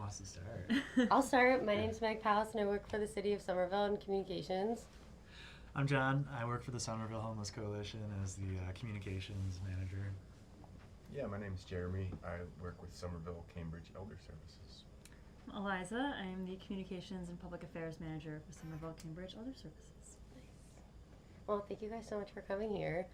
wants to start? I'll start. My name's Meg Palace, and I work for the City of Somerville in communications. I'm John. I work for the Somerville Homeless Coalition as the communications manager. Yeah, my name's Jeremy. I work with Somerville-Cambridge Elder Services. Eliza, I am the Communications and Public Affairs Manager for Somerville-Cambridge Elder Services. Nice. Well, thank you guys so much for coming here.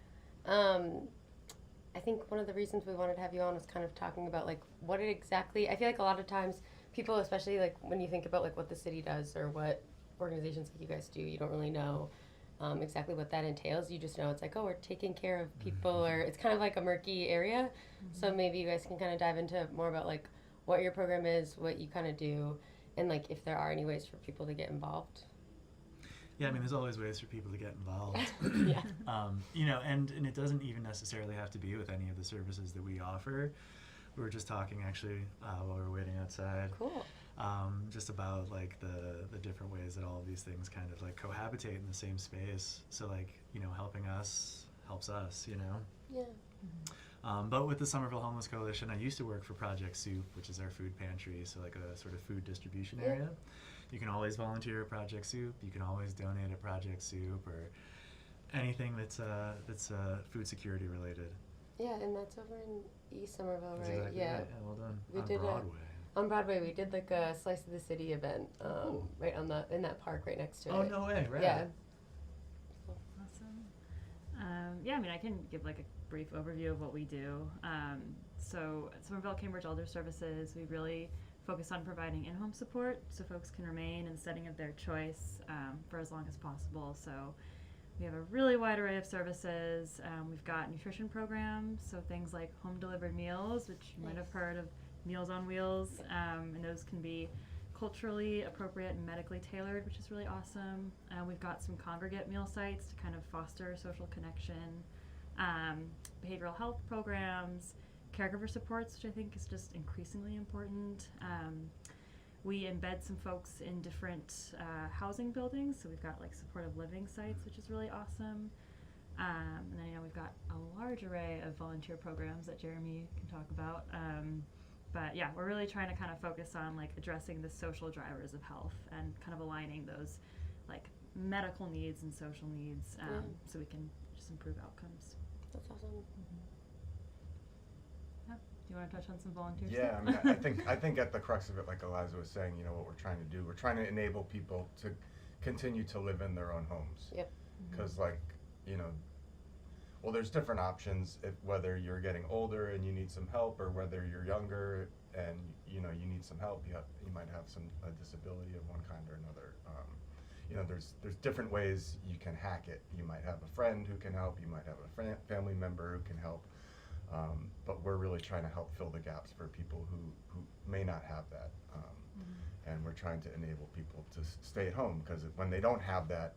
I think one of the reasons we wanted to have you on was kind of talking about like what it exactly, I feel like a lot of times people, especially like when you think about like what the city does or what organizations like you guys do, you don't really know exactly what that entails. You just know it's like, oh, we're taking care of people, or it's kind of like a murky area. So maybe you guys can kind of dive into more about like what your program is, what you kind of do, and like if there are any ways for people to get involved. Yeah, I mean, there's always ways for people to get involved. Yeah. You know, and it doesn't even necessarily have to be with any of the services that we offer. We were just talking actually while we were waiting outside. Cool. Just about like the different ways that all of these things kind of like cohabitate in the same space. So like, you know, helping us helps us, you know? Yeah. But with the Somerville Homeless Coalition, I used to work for Project Soup, which is our food pantry, so like a sort of food distribution area. You can always volunteer at Project Soup. You can always donate at Project Soup or anything that's food security related. Yeah, and that's over in East Somerville, That's right? exactly Yeah. right. Yeah, well done. We On did Broadway. On Broadway, we did like a Slice of the City event, Cool. right on in that park right next to Oh, it. no way, right. Yeah. Awesome. Yeah, I mean, I can give like a brief overview of what we do. So at Somerville-Cambridge Elder Services, we really focus on providing in-home support so folks can remain in the setting of their choice for as long as possible. So we have a really wide array of services. We've got nutrition programs, so things like home-delivered meals, which you might have heard of Meals on Wheels, and those can be culturally appropriate and medically tailored, which is really awesome. We've got some congregate meal sites to kind of foster social connection, behavioral health programs, caregiver supports, which I think is just increasingly important. We embed some folks in different housing buildings, so we've got like supportive living sites, which is really awesome. And then, you know, we've got a large array of volunteer programs that Jeremy can talk about. But yeah, we're really trying to kind of focus on like addressing the social drivers of health and kind of aligning those like medical needs and social needs so we can just improve outcomes. That's awesome. Yeah. Do you want to touch on some volunteer Yeah, stuff? I mean, I think at the crux of it, like Eliza was saying, you know, what we're trying to do, we're trying to enable people to continue to live in their own homes. Yep. Because like, you know, well, there's different options whether you're getting older and you need some help, or whether you're younger and you know you need some help. You might have a disability of one kind or another. You know, there's different ways you can hack it. You might have a friend who can help. You might have a family member who can help. But we're really trying to help fill the gaps for people who may not have that. And we're trying to enable people to stay at home, because when they don't have that,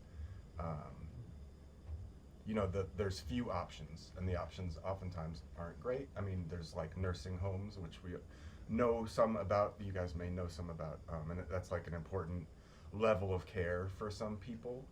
you know, there's few options, and the options oftentimes aren't great. I mean, there's like nursing homes, which we know some about, you guys may know some about, and that's like an important level of care for some people.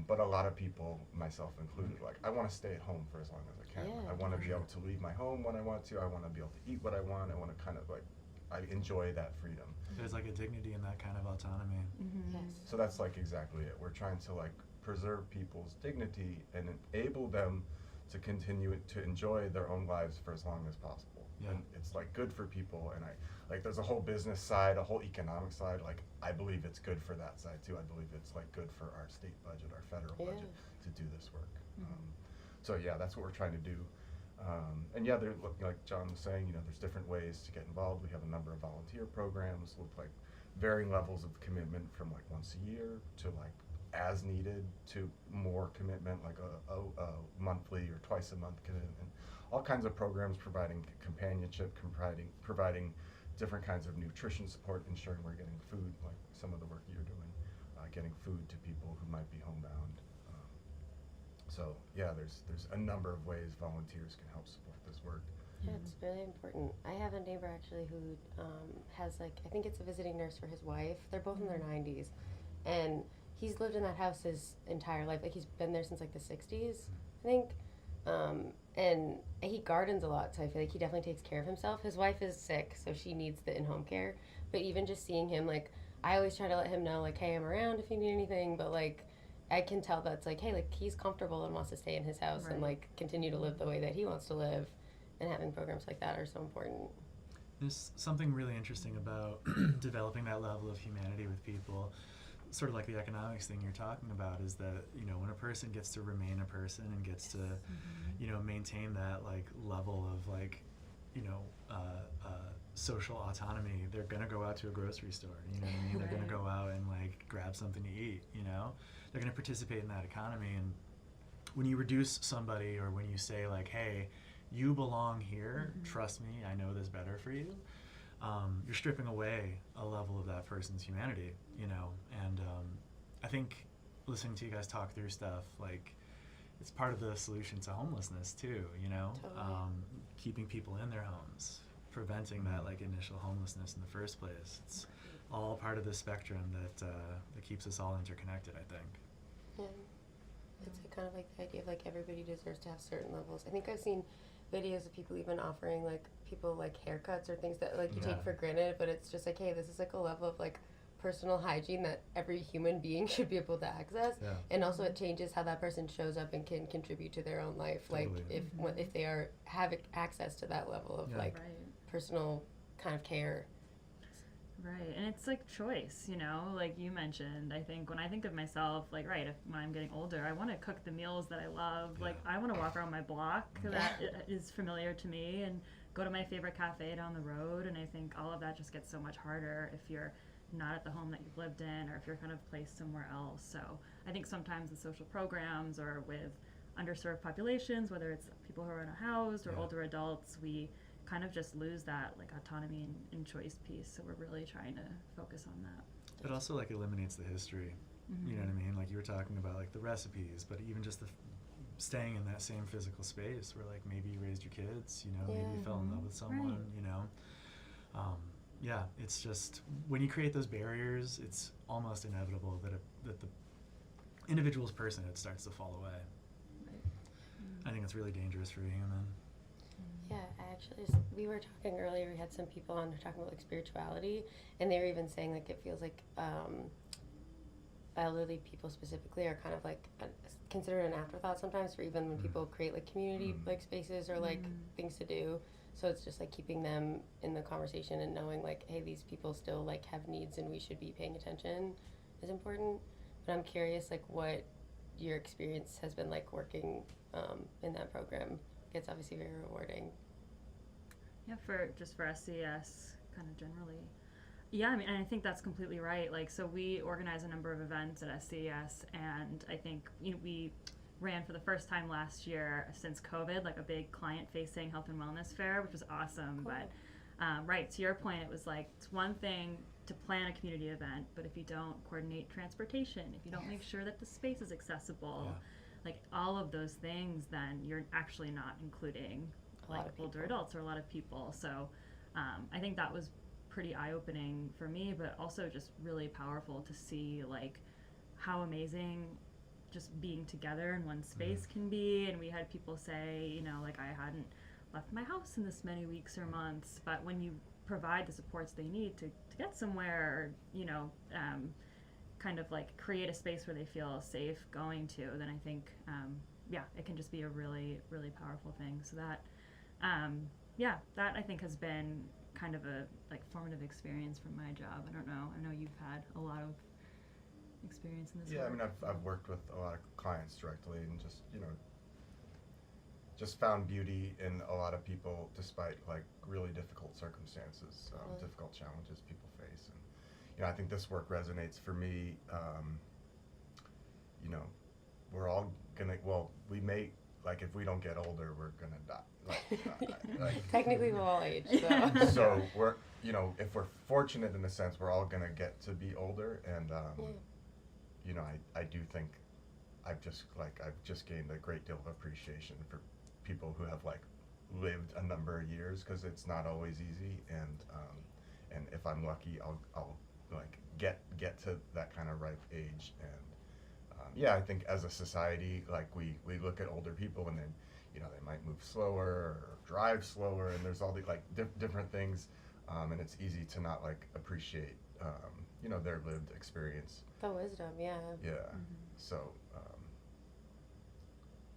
But a lot of people, myself included, like, I want to stay at home for as long as I can. Yeah, I want to be able to leave my home when I want to. I want to be able to eat what I want. I want to kind of like, I enjoy that freedom. There's like a dignity in that kind of autonomy. Yes. So that's like exactly it. We're trying to like preserve people's dignity and enable them to continue to enjoy their own lives for as long as possible. Yeah. And it's like good for people, and I like there's a whole business side, a whole economic side. Like I believe it's good for that side too. I believe it's like good for our state budget, our federal budget to do this work. So yeah, that's what we're trying to do. And yeah, there, like John was saying, you know, there's different ways to get involved. We have a number of volunteer programs with like varying levels of commitment, from like once a year to like as needed to more commitment, like a monthly or twice a month commitment. All kinds of programs providing companionship, providing different kinds of nutrition support, ensuring we're getting food, like some of the work you're doing, getting food to people who might be homebound. So yeah, there's a number of ways volunteers can help support this work. Yeah, it's really important. I have a neighbor actually who has like, I think it's a visiting nurse for his wife. They're both in their 90s, and he's lived in that house his entire life. Like he's been there since like the 60s, I think. And he gardens a lot, so I feel like he definitely takes care of himself. His wife is sick, so she needs the in-home care. But even just seeing him, like, I always try to let him know, like, hey, I'm around if you need anything. But, like, I can tell that's like, hey, like, he's comfortable and wants to stay in his house and, Right. like, continue to live the way that he wants to live. And having programs like that are so important. There's something really interesting about developing that level of humanity with people. Sort of like the economics thing you're talking about is that, you know, when a person gets to remain a person and gets to, you know, maintain that like level of like, you know, social autonomy, they're gonna go out to a grocery store. You know what I mean? They're gonna Right. go out and like grab something to eat. You know, they're gonna participate in that economy. And when you reduce somebody or when you say like, hey, you belong here, trust me, I know this better for you, you're stripping away a level of that person's humanity, you know. And I think listening to you guys talk through stuff, like, it's part of the solution to homelessness too, you know. Totally. Keeping people in their homes, preventing that like initial homelessness in the first place. It's all part of the spectrum that keeps us all interconnected, I think. Yeah. It's like kind of like the idea of like everybody deserves to have certain levels. I think I've seen videos of people even offering like people like haircuts or things that like you Yeah. take for granted, but it's just like, hey, this is like a level of like personal hygiene that every human being should be able to access. Yeah. And also it changes how that person shows up and can contribute to their own life. Like Totally. if they are have access to that level of Yeah. like Right. personal kind of care. Right, and it's like choice, you know, like you mentioned. I think when I think of myself, like, right, if when I'm getting older, I want to cook the meals that I love. Yeah. Like, I want to walk around my block that is familiar to me and go to my favorite cafe down the road. And I think all of that just gets so much harder if you're not at the home that you've lived in or if you're kind of placed somewhere else. So I think sometimes the social programs or with underserved populations, whether it's people who are unhoused or Yeah. older adults, we kind of just lose that like autonomy and choice piece. So we're really trying to focus on that. It also like eliminates the history. You know what I mean? Like you were talking about like the recipes, but even just the staying in that same physical space where like maybe you raised your kids, you know, maybe you fell in love with someone, Right. you know. Yeah, it's just when you create those barriers, it's almost inevitable that the individual's personhood starts to fall away. I think it's really dangerous for a human. Yeah, I actually we were talking earlier, we had some people on talking about like spirituality, and they were even saying like it feels like elderly people specifically are kind of like considered an afterthought sometimes for even when people create like community like spaces or like things to do. So it's just like keeping them in the conversation and knowing like, hey, these people still like have needs and we should be paying attention is important. But I'm curious like what your experience has been like working in that program. It's obviously very rewarding. Yeah, for SCS kind of generally. Yeah, I mean, and I think that's completely right. Like, so we organize a number of events at SCS, and I think we ran for the first time last year since COVID, like a big client-facing health and wellness fair, which was awesome. Cool. But right, to your point, it was like it's one thing to plan a community event, but if you don't coordinate transportation, if you don't make sure that the space is accessible, like all of those things, then you're actually not including like older adults or a lot of people. So I think that was pretty eye-opening for me, but also just really powerful to see like how amazing just being together in one space can be. And we had people say, you know, like I hadn't left my house in this many weeks or months, but when you provide the supports they need to get somewhere, or, you know, kind of like create a space where they feel safe going to, then I think, it can just be a really, really powerful thing. So that, that I think has been kind of a like formative experience from my job. I don't know. I know you've had a lot of experience in this. Yeah, work. I mean, I've worked with a lot of clients directly, and just just found beauty in a lot of people despite like really difficult circumstances, difficult challenges people face, and I think this work resonates for me. We're all gonna we may like if we don't get older, we're gonna die. Technically, we'll all age. So, So we're if we're fortunate in a sense, we're all gonna get to be older, and I do think I've just gained a great deal of appreciation for people who have like lived a number of years, because it's not always easy, and if I'm lucky, I'll like get to that kind of ripe age. And I think as a society, like we look at older people, and then you know, they might move slower or drive slower, and there's all the like different things, and it's easy to not like appreciate, you know, their lived experience. The wisdom, yeah. Yeah. So,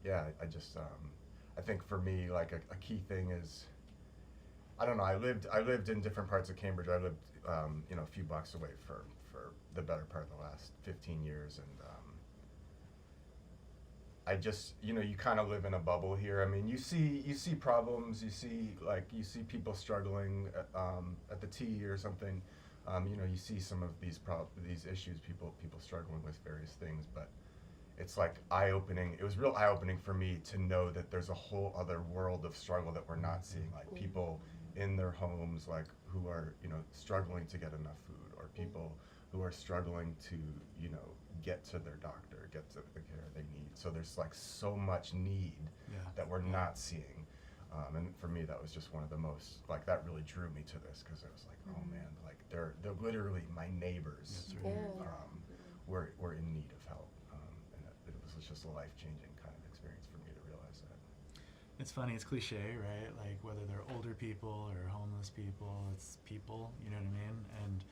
yeah, I just, I think for me, like a key thing is, I don't know, I lived in different parts of Cambridge. I lived, you know, a few blocks away for the better part of the last 15 years, and I just, you know, you kind of live in a bubble here. I mean, you see problems, you see people struggling at the T or something. You know, you see some of these issues, people struggling with various things, but it's like eye-opening. It was real eye-opening for me to know that there's a whole other world of struggle that we're not seeing, like people in their homes, like who are, you know, struggling to get enough food, or people who are struggling to, you know, get to their doctor, get to the care they need. So there's like so much need that we're not seeing. And for me, that was just one of the most, like, that really drew me to this, because it was like, oh man, like they're literally my neighbors. Were in need of help, and it was just a life-changing kind of experience for me to realize that. It's funny, it's cliche, right? Like whether they're older people or homeless people, it's people, you know what I mean? And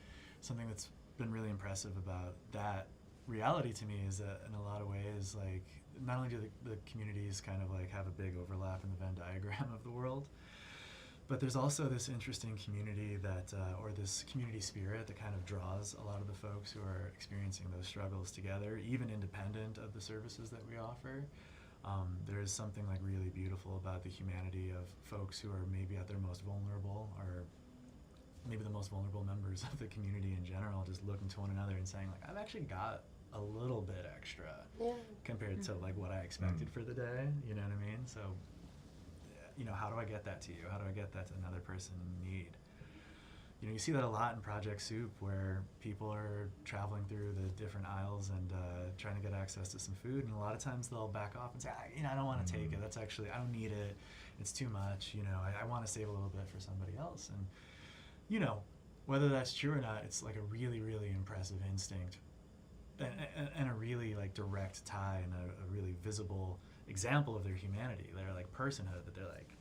something that's been really impressive about that reality to me is that in a lot of ways, like, not only do the communities kind of like have a big overlap in the Venn diagram of the world, but there's also this interesting community that, or this community spirit that kind of draws a lot of the folks who are experiencing those struggles together, even independent of the services that we offer. There is something like really beautiful about the humanity of folks who are maybe at their most vulnerable, or maybe the most vulnerable members of the community in general, just looking to one another and saying, like, I've actually got a little bit extra compared to like what I expected for the day, you know what I mean? So, you know, how do I get that to you? How do I get that to another person in need? You know, you see that a lot in Project Soup, where people are traveling through the different aisles and trying to get access to some food, and a lot of times they'll back off and say, you know, I don't want to take it. That's actually, I don't need it. It's too much. You know, I want to save a little bit for somebody else. And, you know, whether that's true or not, it's like a really, really impressive instinct, and a really like direct tie, and a really visible example of their humanity, their like personhood, that they're like,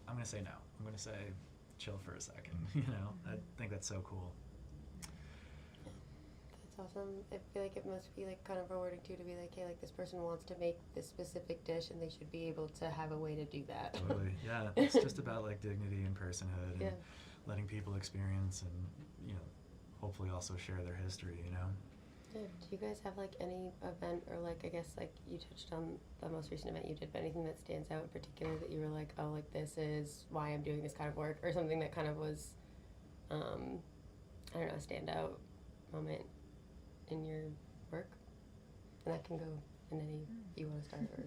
I'm gonna say no. I'm gonna say chill for a second. You know, I think that's so cool. That's awesome. I feel like it must be like kind of rewarding too, to be like, hey, like this person wants to make this specific dish, and they should be able to have a way to do that. Totally. Yeah, it's just about like dignity and personhood, and letting people experience, and, you know, hopefully also share their history, you know. Do you guys have like any event, or like, I guess like you touched on the most recent event you did, but anything that stands out in particular that you were like, oh, like this is why I'm doing this kind of work, or something that kind of was, I don't know, a standout moment in your work? And that can go in any, you want to start, or?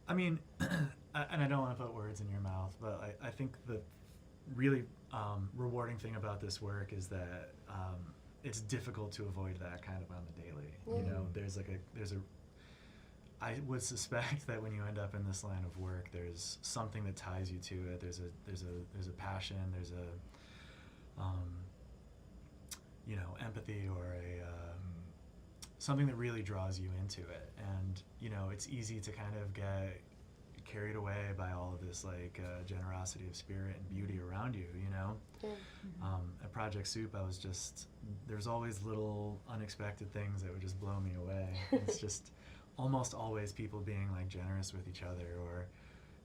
I mean, and I don't want to put words in your mouth, but I think the really rewarding thing about this work is that it's difficult to avoid that kind of on the daily. You know, I would suspect that when you end up in this line of work, there's something that ties you to it. There's a passion. There's a you know, empathy, or a something that really draws you into it. And, you know, it's easy to kind of get carried away by all of this like generosity of spirit and beauty around you, you know. At Project Soup, there's always little unexpected things that would just blow me away. It's just almost always people being like generous with each other, or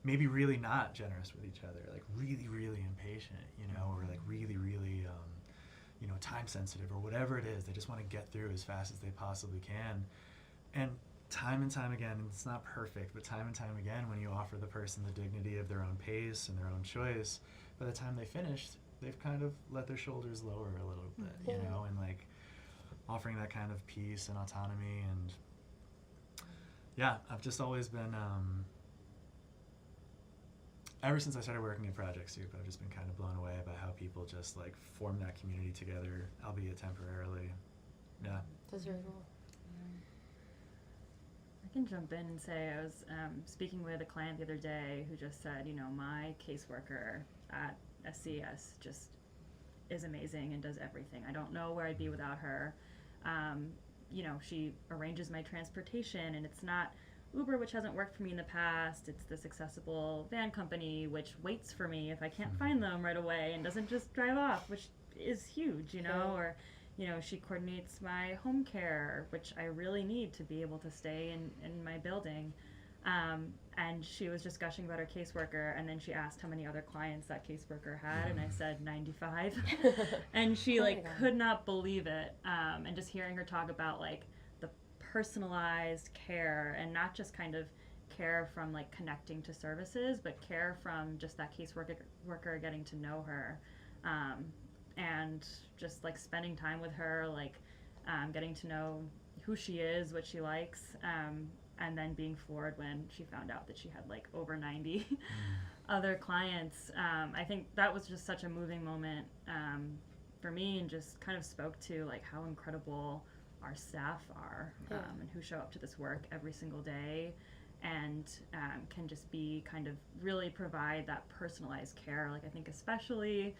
maybe really not generous with each other, like really, really impatient, you know, or like really, really you know, time sensitive, or whatever it is. They just want to get through as fast as they possibly can. And time and time again, and it's not perfect, but time and time again, when you offer the person the dignity of their own pace and their own choice, by the time they finished, they've kind of let their shoulders lower a little bit, you know, and like offering that kind of peace and autonomy. And yeah, I've just always been, ever since I started working at Project Soup, I've just been kind of blown away by how people just like form that community together, albeit temporarily. Yeah. That's really cool. I can jump in and say I was speaking with a client the other day who just said, you know, my caseworker at SCS just is amazing and does everything. I don't know where I'd be without her. You know, she arranges my transportation, and it's not Uber, which hasn't worked for me in the past. It's this accessible van company which waits for me if I can't find them right away and doesn't just drive off, which is huge, you know. Or, you know, she coordinates my home care, which I really need to be able to stay in my building. And she was just gushing about her caseworker, and then she asked how many other clients that caseworker had, and I said 95. And she could not believe it. And just hearing her talk about like the personalized care, and not just kind of care from like connecting to services, but care from just that caseworker getting to know her, and just like spending time with her, like getting to know who she is, what she likes. And then being floored when she found out that she had like over 90 other clients. I think that was just such a moving moment for me, and just kind of spoke to like how incredible our staff are, and who show up to this work every single day, and can just be kind of really provide that personalized care. Like I think especially,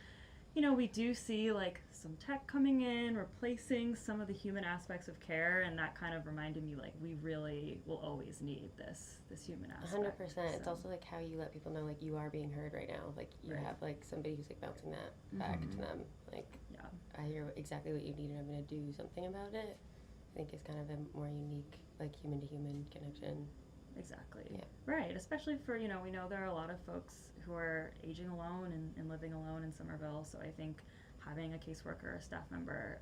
you know, we do see like some tech coming in, replacing some of the human aspects of care, and that kind of reminded me like we really will always need this human aspect. 100%. It's also like how you let people know like you are being heard right now. Like you have like somebody who's like bouncing that back to them. Like I hear exactly what you need and I'm going to do something about it. I think is kind of a more unique like human to human connection. Exactly. Yeah. Right. Especially for, you know, we know there are a lot of folks who are aging alone and living alone in Somerville. So I think having a caseworker or a staff member,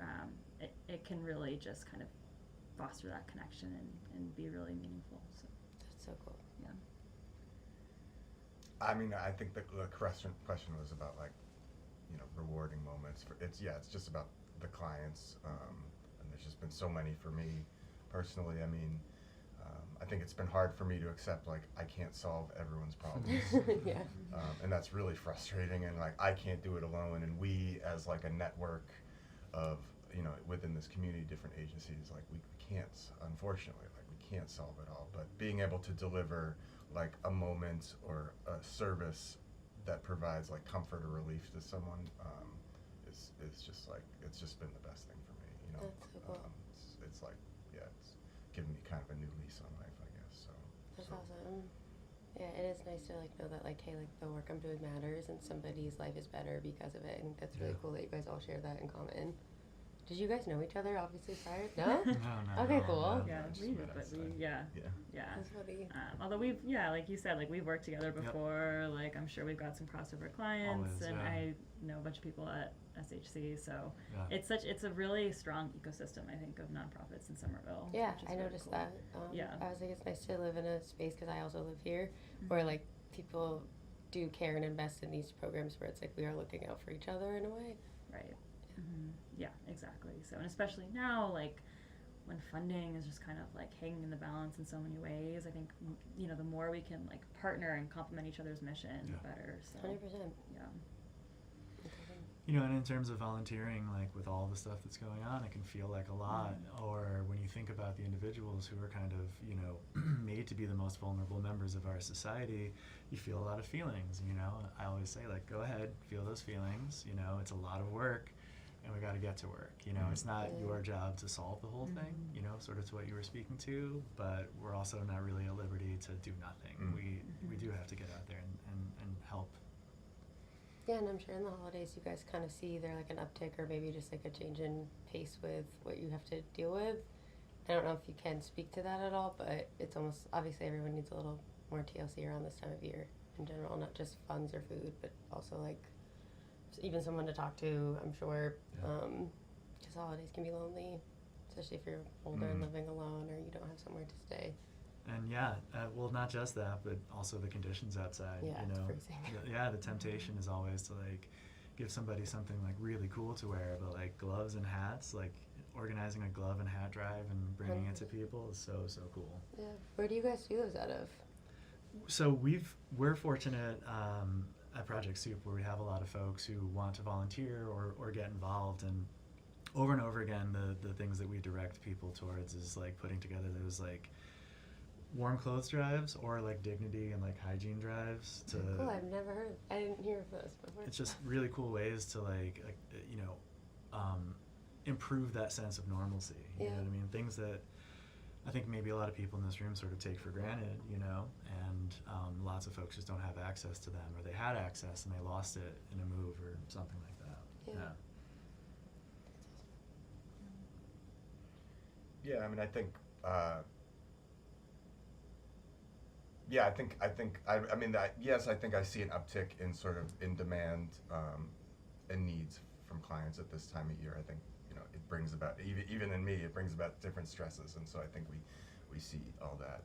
it can really just kind of foster that connection and be really meaningful. So That's so cool. Yeah. I mean, I think the question was about like, you know, rewarding moments. It's just about the clients, and there's just been so many for me personally. I mean, I think it's been hard for me to accept like I can't solve everyone's problems. Yeah. And that's really frustrating, and like I can't do it alone, and we as like a network of, you know, within this community, different agencies, like we can't, unfortunately, like we can't solve it all, but being able to deliver like a moment or a service that provides like comfort or relief to someone is just like, it's just been the best thing for me, you know. That's so cool. It's like, it's given me kind of a new lease on life, I guess. That's awesome. Yeah, it is nice to like know that like, hey, like the work I'm doing matters and somebody's life is better because of it. I think that's really cool that you guys all share that in common. Did you guys know each other obviously prior? No? No. Okay, cool. Yeah, we did, but yeah. That's funny. Although we've, like you said, like we've worked together before. Like I'm sure we've got some crossover clients, Always, and I know a bunch of people at SHC. So it's a really strong ecosystem, I think, of nonprofits in Somerville. Yeah, which is I really noticed cool. that. I was like, it's nice to live in a space because I also live here, where like people do care and invest in these programs where it's like we are looking out for each other in a way. Right. Yeah, exactly. So, and especially now, like when funding is just kind of like hanging in the balance in so many ways, I think, you know, the more we can like partner and complement each other's mission, the better. So 100%. Yeah. You know, and in terms of volunteering, like with all the stuff that's going on, it can feel like a lot. Or when you think about the individuals who are kind of, you know, made to be the most vulnerable members of our society, you feel a lot of feelings, you know. I always say, like, go ahead, feel those feelings. You know, it's a lot of work, and we got to get to work. You know, it's not your job to solve the whole thing, you know, sort of to what you were speaking to, but we're also not really at liberty to do nothing. We do have to get out there and help. Yeah, and I'm sure in the holidays you guys kind of see either like an uptick or maybe just like a change in pace with what you have to deal with. I don't know if you can speak to that at all, but it's almost, obviously everyone needs a little more TLC around this time of year in general, not just funds or food, but also like even someone to talk to, I'm sure, because holidays can be lonely, especially if you're older and living alone or you don't have somewhere to stay. And well, not just that, but also the conditions outside. Yeah, you know, it's freezing. The temptation is always to like give somebody something like really cool to wear, but like gloves and hats, like organizing a glove and hat drive and bringing it to people is so cool. Yeah, where do you guys do those out of? So we're fortunate at Project Soup where we have a lot of folks who want to volunteer or get involved, and over again the things that we direct people towards is like putting together those like warm clothes drives or like dignity and like hygiene drives to Cool, I've never heard. I didn't hear of those before. it's just really cool ways to like you know improve that sense of normalcy, you know what I mean, things that I think maybe a lot of people in this room sort of take for granted, you know, and lots of folks just don't have access to them, or they had access and they lost it in a move or something like that. Yeah. Yeah, I mean, I think, yes, I think I see an uptick in sort of in demand and needs from clients at this time of year. I think, you know, it brings about, even in me, it brings about different stresses, and so I think we see all that.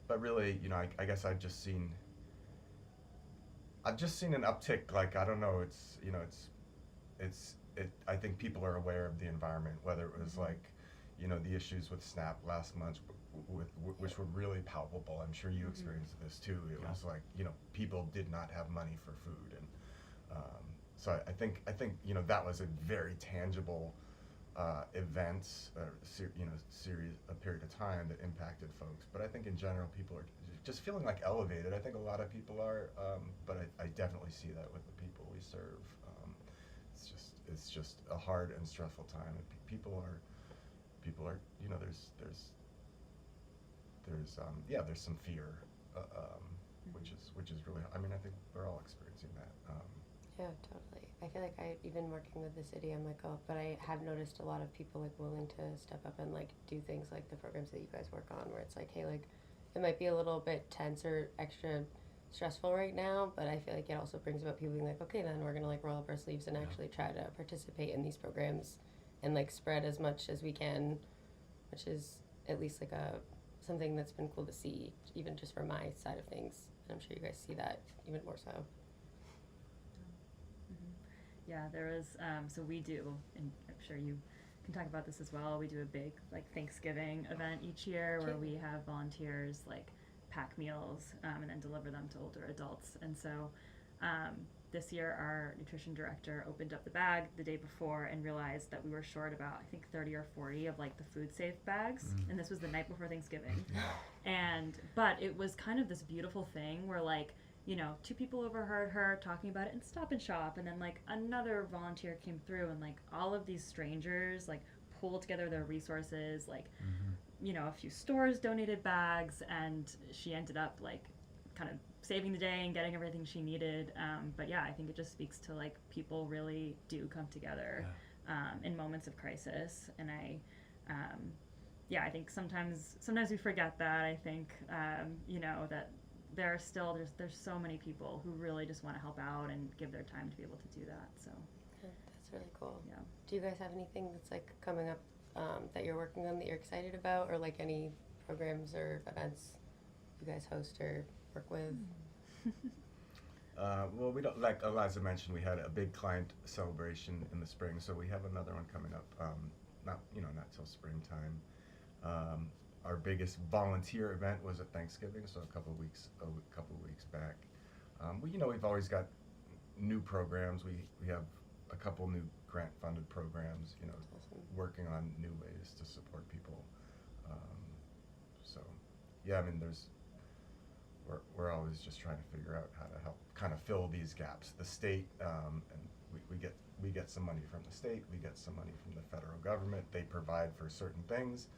But really, you know, I guess I've just seen an uptick. Like, I don't know, it's, you know, I think people are aware of the environment, whether it was like, you know, the issues with SNAP last month, which were really palpable. I'm sure you experienced this too. It was like, you know, people did not have money for food, and so I think you know, that was a very tangible event, a period of time that impacted folks. But I think in general, people are just feeling like elevated. I think a lot of people are, but I definitely see that with the people we serve. It's just a hard and stressful time, and people are, you know, there's some fear, which is really, I mean, I think we're all experiencing that. Yeah, totally. I feel like even working with the city, I'm like, oh, but I have noticed a lot of people like willing to step up and like do things like the programs that you guys work on, where it's like, hey, like it might be a little bit tense or extra stressful right now, but I feel like it also brings about people being like, okay, then we're gonna like roll up our sleeves and actually try to participate in these programs and like spread as much as we can, which is at least like something that's been cool to see, even just from my side of things. And I'm sure you guys see that even more so. Yeah, there is, so we do, and I'm sure you can talk about this as well, we do a big like Thanksgiving event each year where we have volunteers like pack meals and then deliver them to older adults. And so this year our nutrition director opened up the bag the day before and realized that we were short about, I think, 30 or 40 of like the food safe bags. And this was the night before Thanksgiving. But it was kind of this beautiful thing where like, you know, 2 people overheard her talking about it in Stop and Shop, and then like another volunteer came through, and like all of these strangers like pulled together their resources, like you know, a few stores donated bags, and she ended up like kind of saving the day and getting everything she needed. But yeah, I think it just speaks to like people really do come together in moments of crisis, and I think sometimes we forget that. I think you know, that there's so many people who really just want to help out and give their time to be able to do that. So that's really cool. Yeah. Do you guys have anything that's like coming up that you're working on that you're excited about, or like any programs or events you guys host or work with? Well, we don't, like Eliza mentioned, we had a big client celebration in the spring, so we have another one coming up. Not till springtime. Our biggest volunteer event was at Thanksgiving, so a couple of weeks back. We've always got new programs. We have a couple new grant-funded programs. You know, awesome. Working on new ways to support people. So, yeah, I mean, we're always just trying to figure out how to help kind of fill these gaps. The state, and we get some money from the state. We get some money from the federal government. They provide for certain things.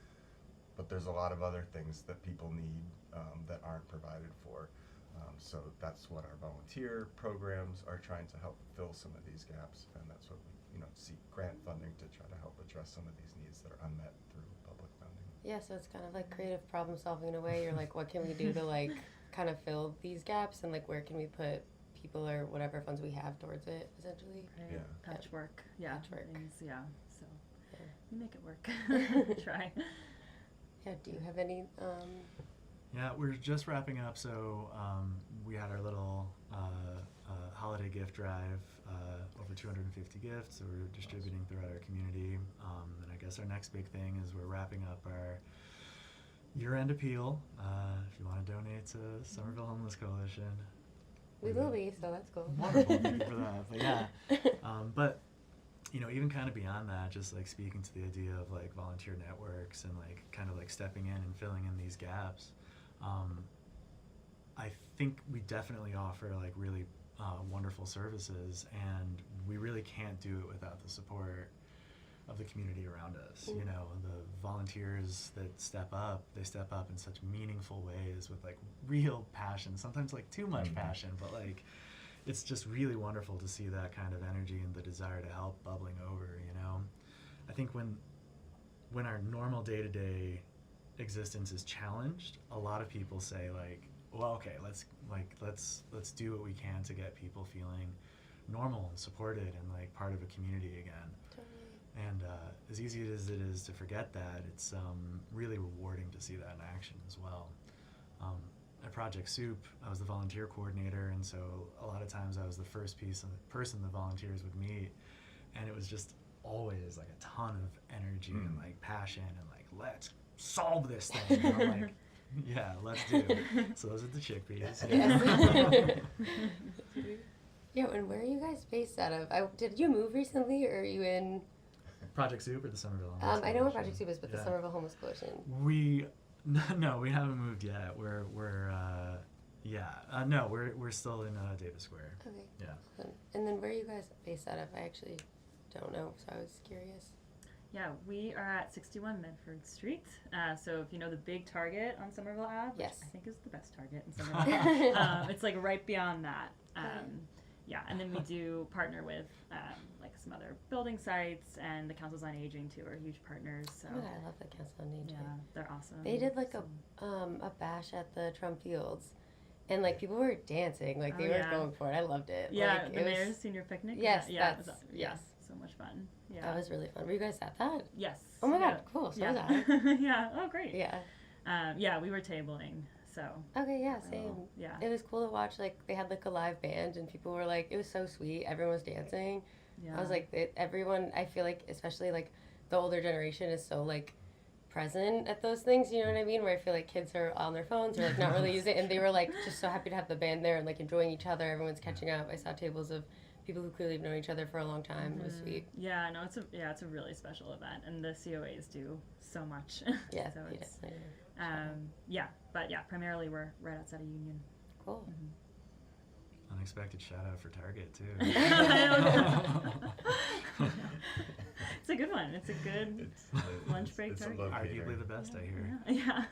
But there's a lot of other things that people need that aren't provided for. So that's what our volunteer programs are trying to help fill some of these gaps, and that's what we seek grant funding to try to help address some of these needs that are unmet through public funding. Yeah, so it's kind of like creative problem solving in a way. You're like, what can we do to like kind of fill these gaps, and like where can we put people or whatever funds we have towards it, essentially. Right. Yeah. Patchwork. Yeah. Patchwork. Things, yeah. So Yeah. we make it work. Try. Yeah, do you have any Yeah, we're just wrapping up, so we had our little holiday gift drive, over 250 gifts that we're distributing throughout our community. And I guess our next big thing is we're wrapping up our year-end appeal. If you want to donate to Somerville Homeless Coalition. we will be, so that's cool. Wonderful, thank you for that. But yeah, but even kind of beyond that, just like speaking to the idea of like volunteer networks and like kind of like stepping in and filling in these gaps. I think we definitely offer like really wonderful services, and we really can't do it without the support of the community around us. You know, the volunteers that step up, they step up in such meaningful ways with like real passion, sometimes like too much passion, but like it's just really wonderful to see that kind of energy and the desire to help bubbling over, you know. I think when our normal day-to-day existence is challenged, a lot of people say like, well, okay, let's do what we can to get people feeling normal and supported and like part of a community again. Totally. And as easy as it is to forget that, it's really rewarding to see that in action as well. At Project Soup, I was the volunteer coordinator, and so a lot of times I was the first person the volunteers would meet, and it was just always like a ton of energy and like passion and like, let's solve this thing. And I'm like, yeah, let's do it. So those are the chickpeas. Yes. Yeah, and where are you guys based out of? Did you move recently, or are you in? Project Soup or the Somerville Homeless I know where Coalition? Project Soup is, but the Yeah. Somerville Homeless Coalition. No, we haven't moved yet. We're still in Davis Square. Okay. Yeah. Awesome. And then where are you guys based out of? I actually don't know, so I was curious. Yeah, we are at 61 Medford Street. So if you know the big Target on Somerville Ave, which Yes. I think is the best Target in Somerville, it's like right beyond that. Yeah, and then we do partner with like some other building sites, and the Councils on Aging too are huge partners. So Oh my God, I love the Council on Aging. yeah, they're awesome. They did like So- a bash at the Trump Fields, and like people were dancing, like they Oh, were yeah. going for it. I loved it. Yeah, like, the it mayor's was, senior picnic. Yes, yeah, it was, that's- yeah, yes. so much fun. Yeah, that was really fun. Were you guys at that? yes. Oh my yeah. God, cool. So yeah. was I. Yeah. Oh, great. Yeah. Yeah, we were tabling. So Okay. Yeah. Same. yeah. It was cool to watch. Like they had like a live band, and people were like, it was so sweet. Everyone was dancing. Yeah. I was like, everyone. I feel like, especially like the older generation, is so like present at those things. You know what I mean? Where I feel like kids are on their phones or like not really using it, and they were like just so happy to have the band there and like enjoying each other. Everyone's catching up. I saw tables of people who clearly have known each other for a long time. It was sweet. Yeah, no, it's a really special event, and the COAs do so much. Yeah. so they it's, definitely do. but primarily we're right outside of Union. Cool. Unexpected shout out for Target too. It's a good one. It's a good lunch break it's a Target. locator. Arguably the best, I hear. Yeah.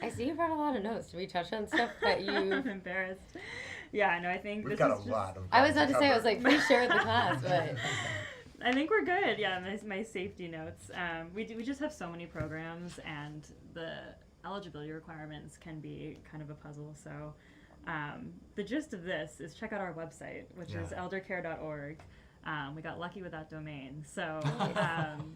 I see you brought a lot of notes. Did we touch on stuff that you? I'm embarrassed. Yeah, no, I think We've this got is a just, lot of. I was about ground to say I was cover. like pretty sure in the class, but I think we're good. Yeah, my safety notes. We just have so many programs, and the eligibility requirements can be kind of a puzzle. So the gist of this is check out our website, which is Yeah. eldercare.org. We got lucky with that domain. So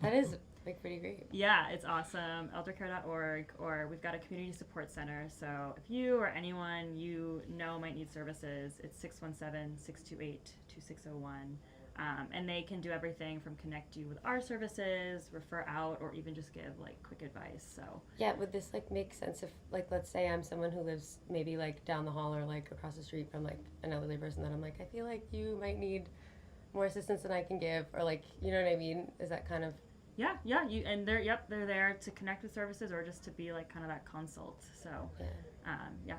that is like pretty great. yeah, it's awesome. eldercare.org, or we've got a community support center. So if you or anyone you know might need services, it's 617-628-2601. And they can do everything from connect you with our services, refer out, or even just give like quick advice. So Yeah, would this like make sense if like let's say I'm someone who lives maybe like down the hall or like across the street from like an elderly person that I'm like, I feel like you might need more assistance than I can give, or like, you know what I mean? Is that kind of yeah, they're there to connect with services or just to be like kind of that consult. So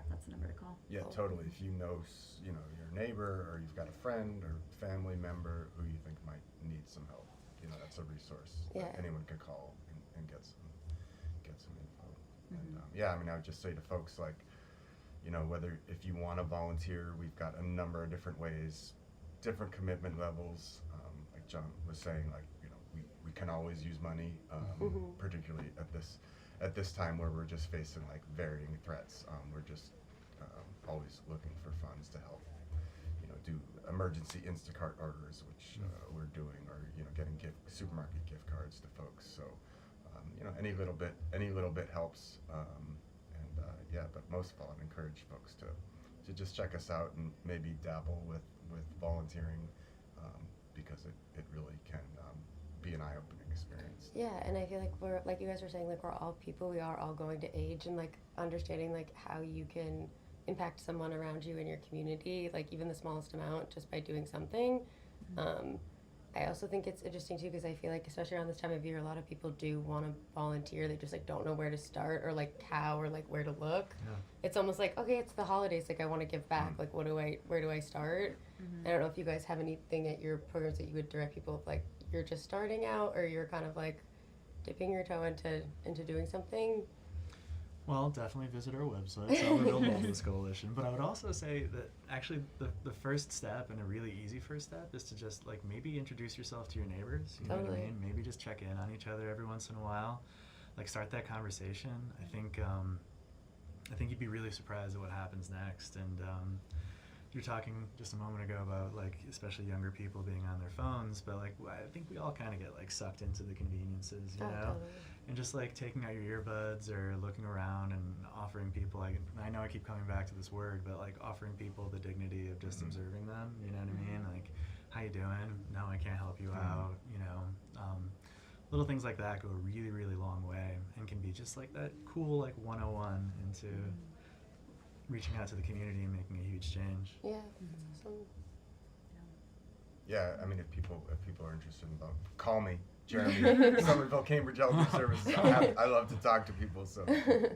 that's the number to call. Yeah, Cool. totally. If you know, your neighbor, or you've got a friend or family member who you think might need some help, that's a resource Yeah. that anyone can call and get some info. Mm-hmm. And I would just say to folks like, whether if you want to volunteer, we've got a number of different ways, different commitment levels. Like John was saying, like we can always use money, particularly at this time where we're just facing like varying threats. We're just always looking for funds to help, do emergency Instacart orders, which we're doing, or getting supermarket gift cards to folks. So any little bit helps. But most of all, I'd encourage folks to just check us out and maybe dabble with volunteering, because it really can be an eye-opening experience. yeah, and I feel like we're like you guys were saying, like we're all people, we are all going to age, and like understanding like how you can impact someone around you in your community, like even the smallest amount, just by doing something. I also think it's interesting too, because I feel like especially around this time of year, a lot of people do want to volunteer. They just like don't know where to start, or like how, or like where to look. Yeah. It's almost like, okay, it's the holidays, like I want to give back, like where do I start? I don't know if you guys have anything at your programs that you would direct people, if like you're just starting out, or you're kind of like dipping your toe into doing something? Well, definitely visit our website, Somerville Wellness Coalition. But I would also say that actually the first step, and a really easy first step, is to just like maybe introduce yourself to your neighbors. You know what I Totally. mean? Maybe just check in on each other every once in a while. Like start that conversation. I think you'd be really surprised at what happens next. And you're talking just a moment ago about like especially younger people being on their phones, but like I think we all kind of get like sucked into the conveniences, you know. Totally. And just like taking out your earbuds or looking around and offering people, like, I know I keep coming back to this word, but like offering people the dignity of just observing them, you know what I mean? Like, how you doing? No, I can't help you out, you know. Little things like that go a really, really long way and can be just like that cool like 101 into reaching out to the community and making a huge change. Yeah, that's awesome. Yeah, I mean, if people are interested in them, call me, Jeremy, Somerville-Cambridge Elder Services. I love to talk to people, so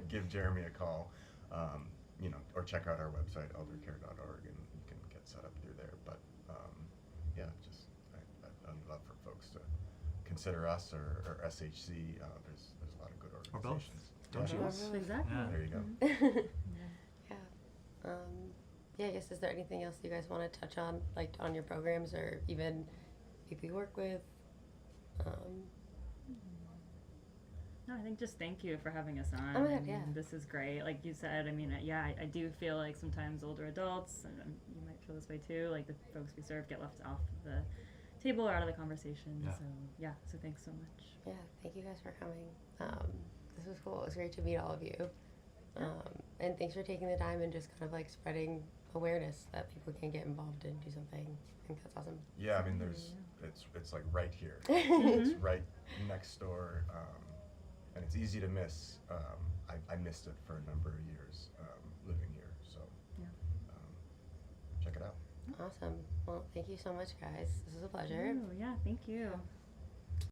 give Jeremy a call, you know, or check out our website, eldercare.org, and you can get set up through there. But yeah, just I'd love for folks to consider us or SHC. There's a lot of good Or both. organizations. Don't Yeah. you? Absolutely. Exactly. Yeah. There you go. Yeah. Yeah, I guess, is there anything else you guys want to touch on, like on your programs or even people you work with? No, I think just thank you for having us on. Oh my God, I mean, yeah. This is great. Like you said, I mean, yeah, I do feel like sometimes older adults, and you might feel this way too, like the folks we serve get left off the table or out of the conversation. Yeah. So thanks so much. Yeah, thank you guys for coming. This was cool. It was great to meet all of you. And thanks for taking the time and just kind of like spreading awareness that people can get involved and do something. I think that's awesome. Yeah, I mean, it's like right here. It's right next door, and it's easy to miss. I missed it for a number of years living here, so Yeah. check it out. Awesome. Well, thank you so much, guys. This was a pleasure. Oh, yeah, thank you.